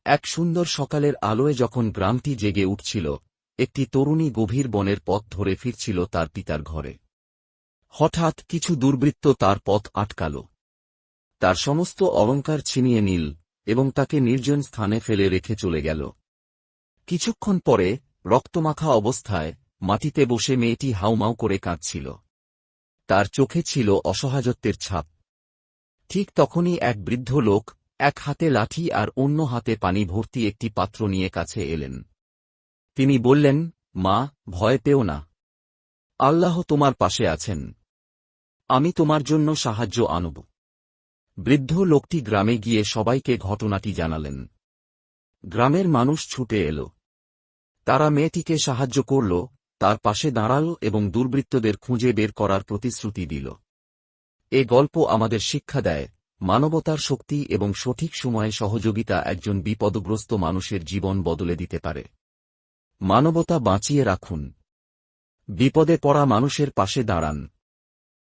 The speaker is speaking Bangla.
এক সুন্দর সকালের আলোয় যখন গ্রামটি জেগে উঠছিল, একটি তরুণী গভীর বনের পথ ধরে ফিরছিল তার পিতার ঘরে। হঠাৎ কিছু দুর্বৃত্ত তার পথ আটকাল। তার সমস্ত অলংকার ছিনিয়ে নিল এবং তাকে নির্জন স্থানে ফেলে রেখে চলে গেল। কিছুক্ষণ পরে রক্তমাখা অবস্থায় মাটিতে বসে মেয়েটি হাউমাউ করে কাঁদছিল। তার চোখে ছিল অসহায়ত্বের ছাপ। ঠিক তখনই এক বৃদ্ধ লোক, এক হাতে লাঠি আর অন্য হাতে পানি ভর্তি একটি পাত্র নিয়ে কাছে এলেন। তিনি বললেন, মা, ভয় পেও না। আল্লাহ তোমার পাশে আছেন। আমি তোমার জন্য সাহায্য আনব। বৃদ্ধ লোকটি গ্রামে গিয়ে সবাইকে ঘটনাটি জানালেন। গ্রামের মানুষ ছুটে এল। তারা মেয়েটিকে সাহায্য করল, তার পাশে দাঁড়াল এবং দুর্বৃত্তদের খুঁজে বের করার প্রতিশ্রুতি দিল। এ গল্প আমাদের শিক্ষা দেয়, মানবতার শক্তি এবং সঠিক সময়ে সহযোগিতা একজন বিপদগ্রস্ত মানুষের জীবন বদলে দিতে পারে। মানবতা বাঁচিয়ে রাখুন। বিপদে পড়া মানুষের পাশে দাঁড়ান।